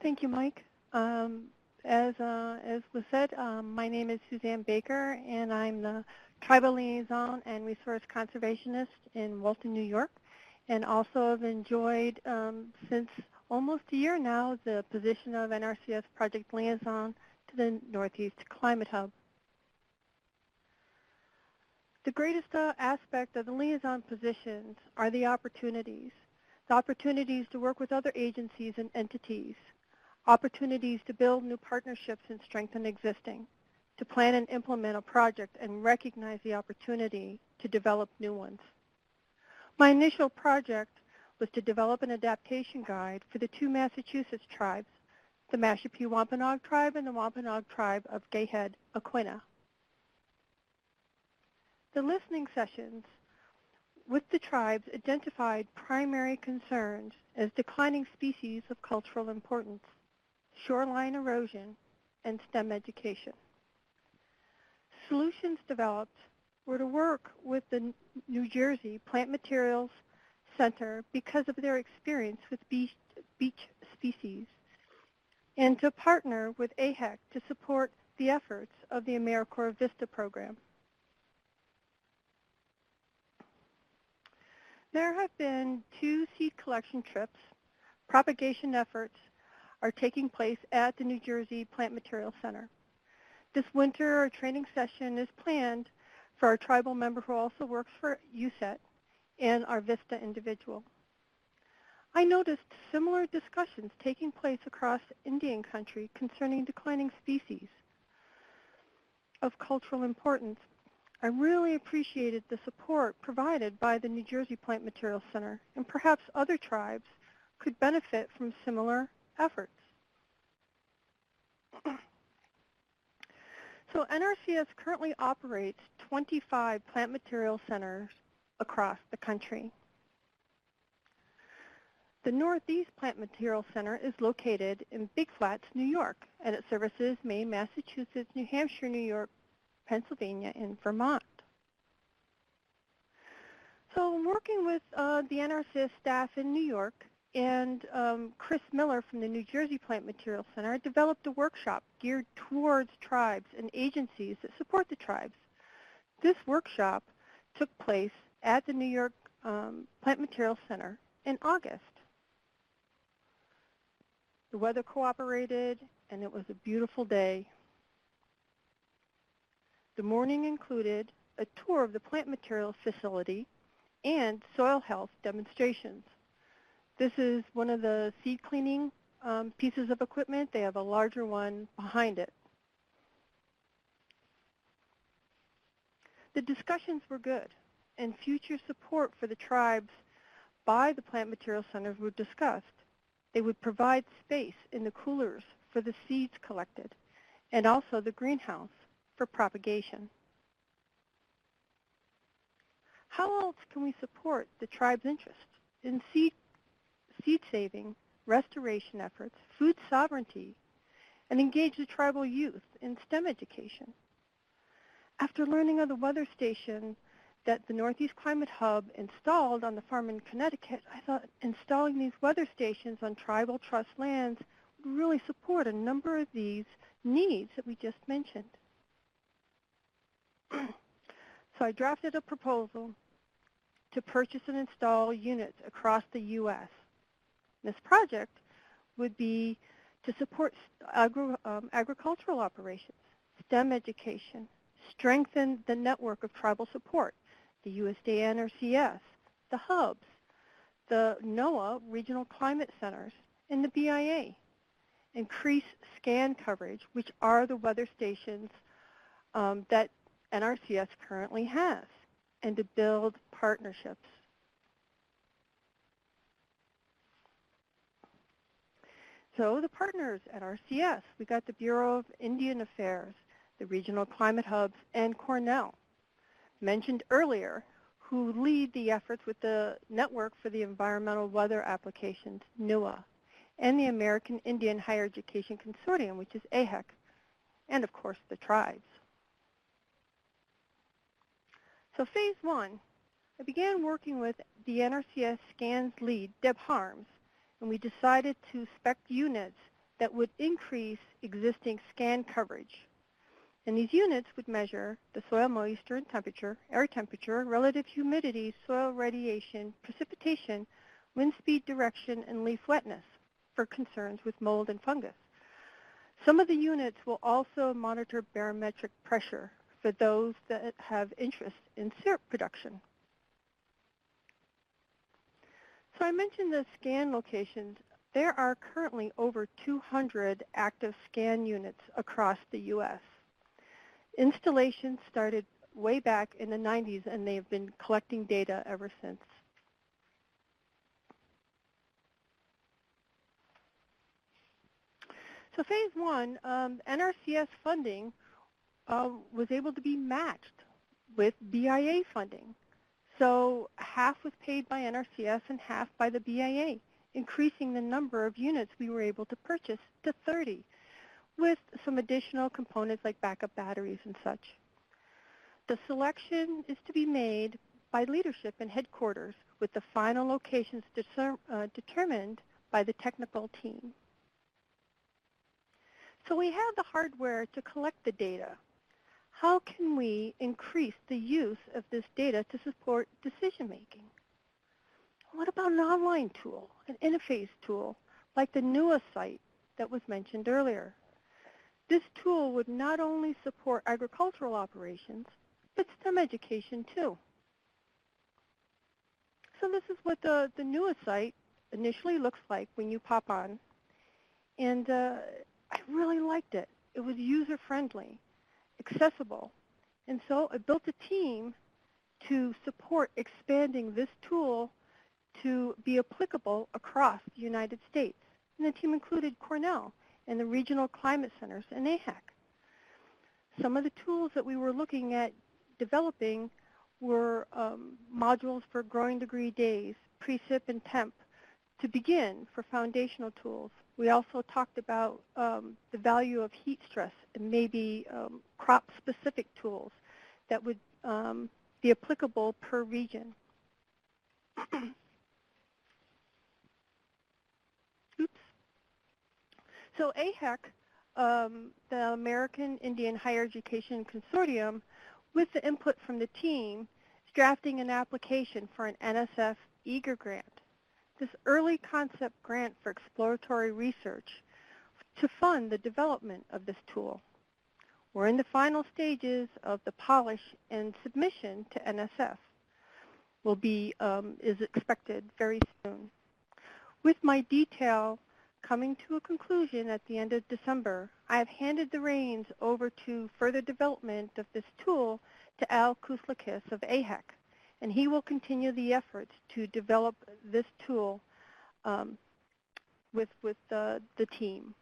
Thank you, Mike. As was said, my name is Suzanne Baker, and I'm the Tribal Liaison and Resource Conservationist in Walton, New York, and also have enjoyed, since almost a year now, the position of NRCS Project Liaison to the Northeast Climate Hub. The greatest aspect of the liaison positions are the opportunities to work with other agencies and entities, opportunities to build new partnerships and strengthen existing, to plan and implement a project and recognize the opportunity to develop new ones. My initial project was to develop an adaptation guide for the two Massachusetts tribes, the Mashpee Wampanoag tribe and the Wampanoag tribe of Gayhead, Aquinnah. The listening sessions with the tribes identified primary concerns as declining species of cultural importance, shoreline erosion, and STEM education. Solutions developed were to work with the New Jersey Plant Materials Center because of their experience with beach species, and to partner with AHEC to support the efforts of the AmeriCorps Vista program. There have been 2 seed collection trips. Propagation efforts are taking place at the New Jersey Plant Materials Center. This winter, a training session is planned for our tribal member who also works for USET and our Vista individual. I noticed similar discussions taking place across Indian country concerning declining species of cultural importance. I really appreciated the support provided by the New Jersey Plant Materials Center, and perhaps other tribes could benefit from similar efforts. So NRCS currently operates 25 plant material centers across the country. The Northeast Plant Materials Center is located in Big Flats, New York, and it services Maine, Massachusetts, New Hampshire, New York, Pennsylvania, and Vermont. So I'm working with the NRCS staff in New York, and Chris Miller from the New Jersey Plant Materials Center developed a workshop geared towards tribes and agencies that support the tribes. This workshop took place at the New York Plant Materials Center in August. The weather cooperated, and it was a beautiful day. The morning included a tour of the plant materials facility and soil health demonstrations. This is one of the seed cleaning pieces of equipment. They have a larger one behind it. The discussions were good, and future support for the tribes by the Plant Material Centers were discussed. They would provide space in the coolers for the seeds collected, and also the greenhouse for propagation. How else can we support the tribe's interest in seed saving, restoration efforts, food sovereignty, and engage the tribal youth in STEM education? After learning of the weather station that the Northeast Climate Hub installed on the farm in Connecticut, I thought installing these weather stations on tribal trust lands would really support a number of these needs that we just mentioned. So I drafted a proposal to purchase and install units across the U.S. This project would be to support agricultural operations, STEM education, strengthen the network of tribal support, the USDA NRCS, the hubs, the NOAA regional climate centers, and the BIA. Increase scan coverage, which are the weather stations that NRCS currently has, and to build partnerships. So the partners at NRCS, we got the Bureau of Indian Affairs, the Regional Climate Hubs, and Cornell, mentioned earlier, who lead the efforts with the Network for the Environmental Weather Applications, NUA, and the American Indian Higher Education Consortium, which is AHEC, and of course the tribes. So phase one, I began working with the NRCS SCAN's lead, Deb Harms, and we decided to spec units that would increase existing scan coverage. And these units would measure the soil moisture and temperature, air temperature, relative humidity, soil radiation, precipitation, wind speed direction, and leaf wetness for concerns with mold and fungus. Some of the units will also monitor barometric pressure for those that have interest in syrup production. So I mentioned the scan locations. There are currently over 200 active scan units across the U.S. Installations started way back in the 90s, and they have been collecting data ever since. So phase one, NRCS funding was able to be matched with BIA funding. So half was paid by NRCS and half by the BIA, increasing the number of units we were able to purchase to 30, with some additional components like backup batteries and such. The selection is to be made by leadership and headquarters, with the final locations determined by the technical team. So we have the hardware to collect the data. How can we increase the use of this data to support decision-making? What about an online tool, an interface tool, like the NUA site that was mentioned earlier? This tool would not only support agricultural operations, but STEM education too. So this is what the NUA site initially looks like when you pop on. And I really liked it. It was user-friendly, accessible. And so I built a team to support expanding this tool to be applicable across the United States. And the team included Cornell and the regional climate centers and AHEC. Some of the tools that we were looking at developing were modules for growing degree days, precip and temp, to begin for foundational tools. We also talked about the value of heat stress and maybe crop-specific tools that would be applicable per region. Oops. So AHEC, the American Indian Higher Education Consortium, with the input from the team, is drafting an application for an NSF EAGER grant. This early concept grant for exploratory research to fund the development of this tool. We're in the final stages of the polish and submission to NSF. Is expected very soon. With my detail coming to a conclusion at the end of December, I have handed the reins over to further development of this tool to to Al Kuslakis of AHEC, and he will continue the efforts to develop this tool with the team.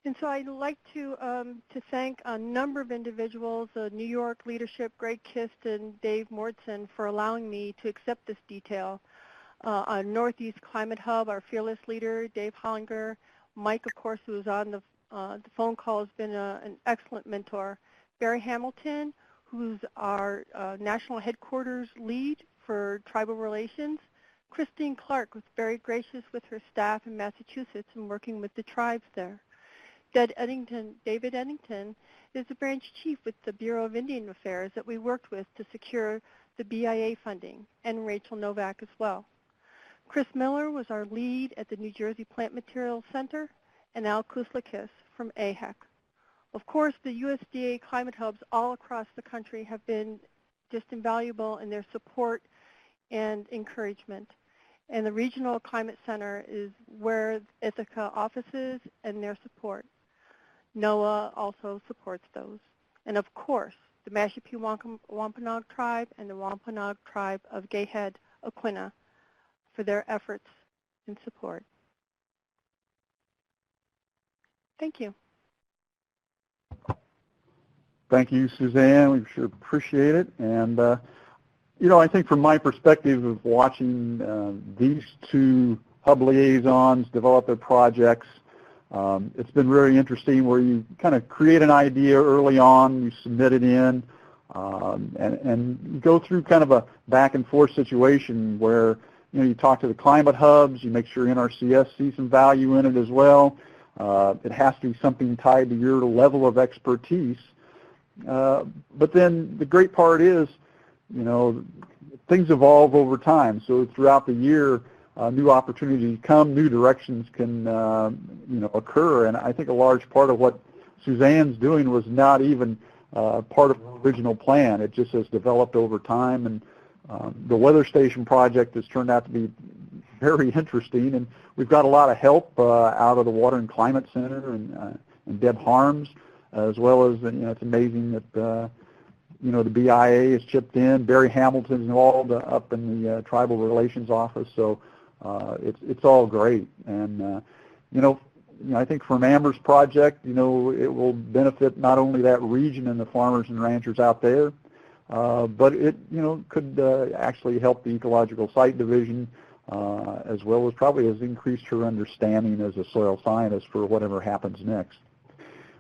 And so I'd like to thank a number of individuals, New York leadership, Greg Kist and Dave Mordson, for allowing me to accept this detail. On Northeast Climate Hub, our fearless leader, Dave Hollinger, Mike, of course, who was on the phone call, has been an excellent mentor. Barry Hamilton, who's our national headquarters lead for tribal relations. Christine Clark was very gracious with her staff in Massachusetts and working with the tribes there. David Eddington is the branch chief with the Bureau of Indian Affairs that we worked with to secure the BIA funding, and Rachel Novak as well. Chris Miller was our lead at the New Jersey Plant Materials Center, and Al Kuslakis from AHEC. Of course, the USDA Climate Hubs all across the country have been just invaluable in their support and encouragement. And the Regional Climate Center is where Ithaca office is and their support. NOAA also supports those. And of course, the Mashpee Wampanoag tribe and the Wampanoag tribe of Gayhead, Aquinnah, for their efforts and support. Thank you. Thank you, Suzanne. We sure appreciate it. And, you know, I think from my perspective of watching these two hub liaisons develop their projects, it's been very interesting where you kind of create an idea early on, you submit it in, and you go through kind of a back and forth situation where, you know, you talk to the climate hubs, you make sure NRCS sees some value in it as well. It has to be something tied to your level of expertise. But then the great part is, you know, things evolve over time. So throughout the year, new opportunities come, new directions can, you know, occur. And I think a large part of what Suzanne's doing was not even part of the original plan. It just has developed over time. And the weather station project has turned out to be very interesting. And we've got a lot of help out of the Water and Climate Center and Deb Harms, as well as, you know, it's amazing that, you know, the BIA has chipped in. Barry Hamilton's involved up in the Tribal Relations Office. So it's all great. And, you know, I think from Amber's project, you know, it will benefit not only that region and the farmers and ranchers out there, but it, you know, could actually help the Ecological Site Division, as well as probably has increased her understanding as a soil scientist for whatever happens next.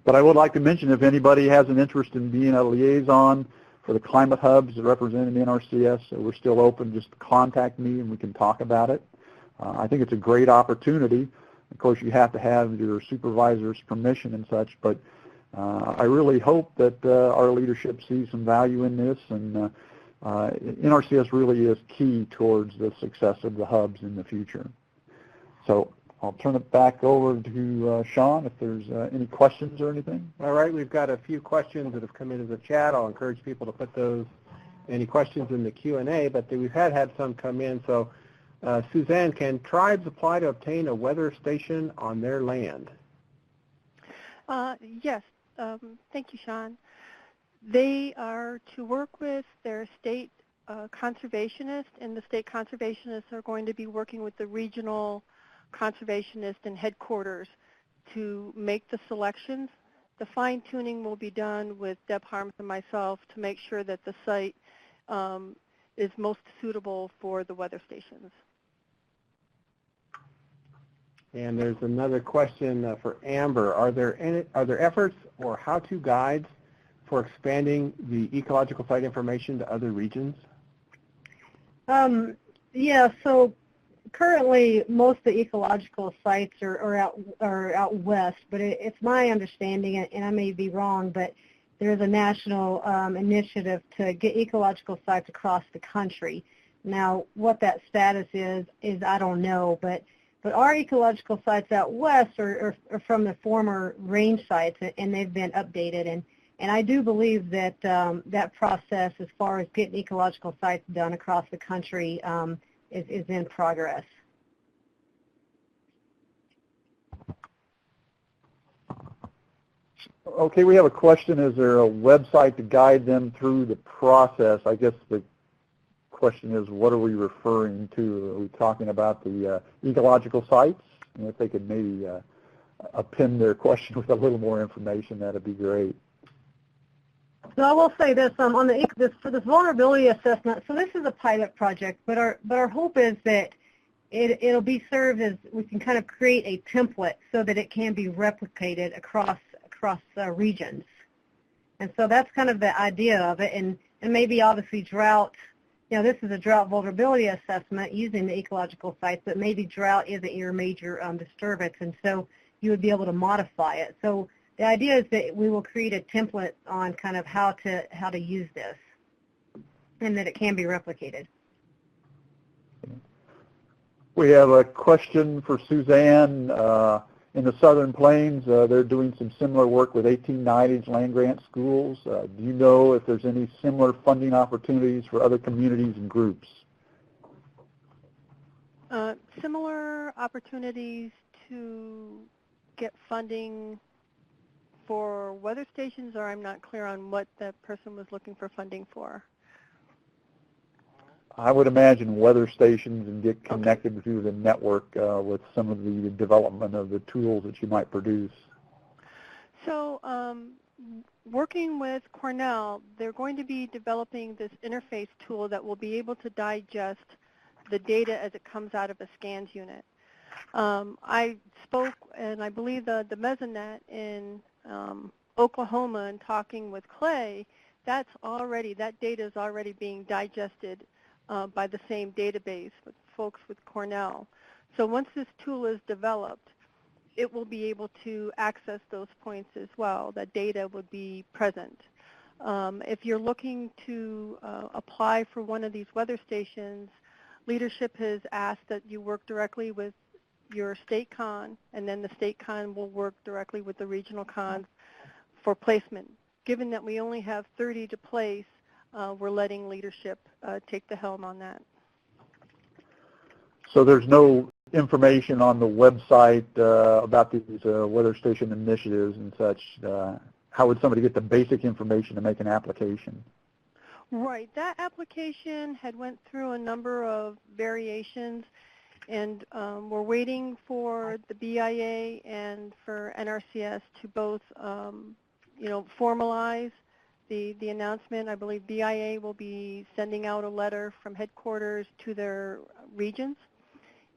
But I would like to mention, if anybody has an interest in being a liaison for the climate hubs representing NRCS, we're still open. Just contact me and we can talk about it. I think it's a great opportunity. Of course, you have to have your supervisor's permission and such, but I really hope that our leadership sees some value in this, and NRCS really is key towards the success of the hubs in the future. So I'll turn it back over to Sean if there's any questions or anything. All right, we've got a few questions that have come into the chat. I'll encourage people to put those, any questions in the Q&A, but we've had some come in. So Suzanne, can tribes apply to obtain a weather station on their land? Yes, thank you, Sean. They are to work with their state conservationists, and the state conservationists are going to be working with the regional conservationist and headquarters to make the selections. The fine-tuning will be done with Deb Harms and myself to make sure that the site is most suitable for the weather stations. And there's another question for Amber. Are there efforts or how-to guides for expanding the ecological site information to other regions? Yeah, so currently most of the ecological sites are out west, but it's my understanding, and I may be wrong, but there's a national initiative to get ecological sites across the country. Now, what that status is I don't know, but our ecological sites out west are from the former range sites, and they've been updated. And I do believe that that process, as far as getting ecological sites done across the country, is in progress. Okay, we have a question. Is there a website to guide them through the process? I guess the question is, what are we referring to? Are we talking about the ecological sites? And if they could maybe append their question with a little more information, that'd be great. So I will say this on for this vulnerability assessment. So this is a pilot project, but our hope is that it'll be served as we can kind of create a template so that it can be replicated across regions. And so that's kind of the idea of it. And maybe obviously drought. This is a drought vulnerability assessment using the ecological sites, but maybe drought isn't your major disturbance, and so you would be able to modify it. So the idea is that we will create a template on kind of how to use this, and that it can be replicated. We have a question for Suzanne. In the Southern Plains, they're doing some similar work with 1890s land-grant schools. Do you know if there's any similar funding opportunities for other communities and groups? Similar opportunities to get funding for weather stations, or I'm not clear on what the person was looking for funding for. I would imagine weather stations and get connected through the network with some of the development of the tools that you might produce. So working with Cornell, they're going to be developing this interface tool that will be able to digest the data as it comes out of a scans unit. I spoke, and I believe the Mesonet in Oklahoma, and talking with Clay, that data is already being digested by the same database with folks with Cornell. So once this tool is developed, it will be able to access those points as well. That data would be present. If you're looking to apply for one of these weather stations, leadership has asked that you work directly with your state con, and then the state con will work directly with the regional cons for placement. Given that we only have 30 to place, we're letting leadership take the helm on that. So there's no information on the website about these weather station initiatives and such. How would somebody get the basic information to make an application? Right. That application had went through a number of variations, and we're waiting for the BIA and for NRCS to both, formalize the announcement. I believe BIA will be sending out a letter from headquarters to their regions,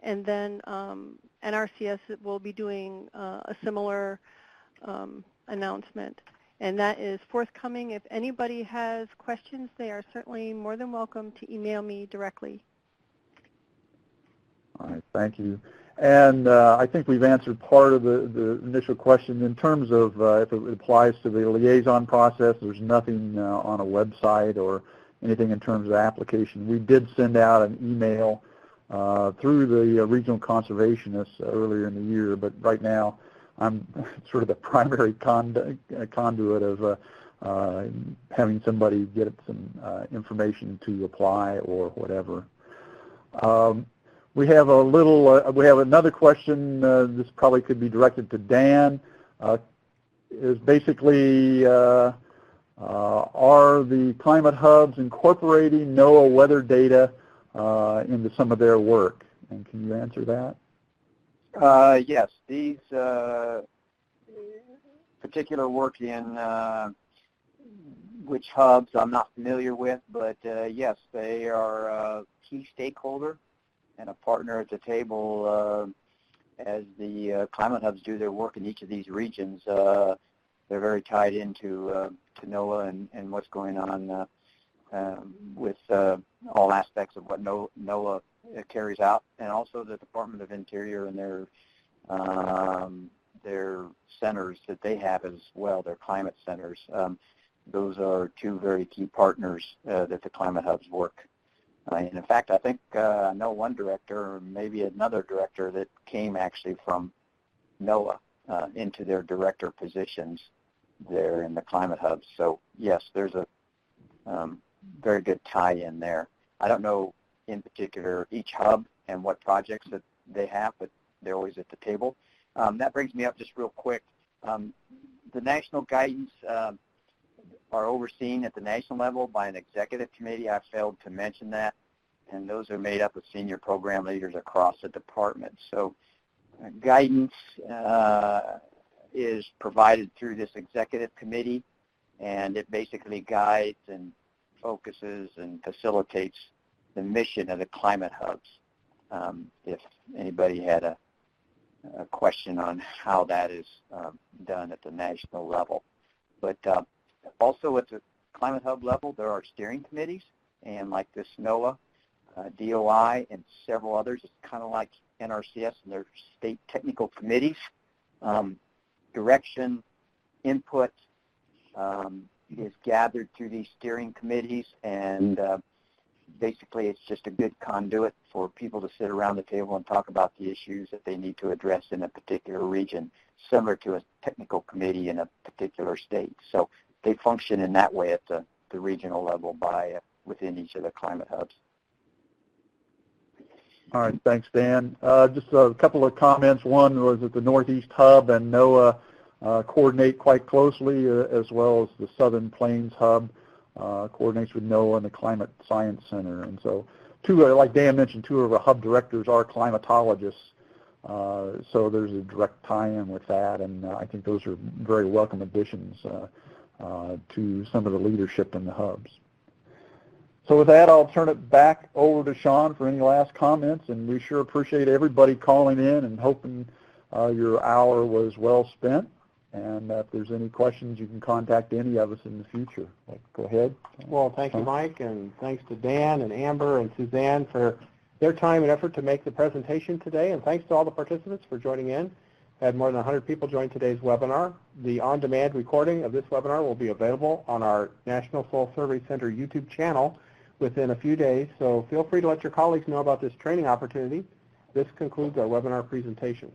and then NRCS will be doing a similar announcement. And that is forthcoming. If anybody has questions, they are certainly more than welcome to email me directly. All right, thank you. And I think we've answered part of the initial question. In terms of if it applies to the liaison process, there's nothing on a website or anything in terms of application. We did send out an email through the regional conservationists earlier in the year, but right now I'm sort of the primary conduit of having somebody get some information to apply or whatever. We have we have another question. This probably could be directed to Dan. Is basically, are the climate hubs incorporating NOAA weather data into some of their work? And can you answer that? Yes, these particular work in which hubs I'm not familiar with, but yes, they are a key stakeholder and a partner at the table as the climate hubs do their work in each of these regions. They're very tied into to NOAA and what's going on with all aspects of what NOAA carries out, and also the Department of Interior and their centers that they have as well, their climate centers. Those are two very key partners that the climate hubs work. And in fact, I think I know one director, or maybe another director, that came actually from NOAA into their director positions there in the climate hubs. So yes, there's a very good tie-in there. I don't know in particular each hub and what projects that they have, but they're always at the table. That brings me up just real quick. the national guidance are overseen at the national level by an executive committee. I failed to mention that, and those are made up of senior program leaders across the department. So guidance is provided through this executive committee, and it basically guides and focuses and facilitates the mission of the Climate Hubs. If anybody had a question on how that is done at the national level. But also at the Climate Hub level, there are steering committees, and like this NOAA, DOI, and several others. It's kind of like NRCS and their state technical committees. Direction, input is gathered through these steering committees, and basically it's just a good conduit for people to sit around the table and talk about the issues that they need to address in a particular region, similar to a technical committee in a particular state. So they function in that way at the regional level by within each of the Climate Hubs. All right, thanks, Dan. Just a couple of comments. One was that the Northeast Hub and NOAA coordinate quite closely, as well as the Southern Plains Hub coordinates with NOAA and the Climate Science Center. And so, like Dan mentioned, two of our hub directors are climatologists, so there's a direct tie-in with that, and I think those are very welcome additions to some of the leadership in the hubs. So with that, I'll turn it back over to Sean for any last comments, and we sure appreciate everybody calling in and hoping your hour was well spent. And if there's any questions, you can contact any of us in the future. Go ahead. Well, thank you, Mike, and thanks to Dan and Amber and Suzanne for their time and effort to make the presentation today, and thanks to all the participants for joining in. We had more than 100 people join today's webinar. The on-demand recording of this webinar will be available on our National Soil Survey Center YouTube channel within a few days, so feel free to let your colleagues know about this training opportunity. This concludes our webinar presentation.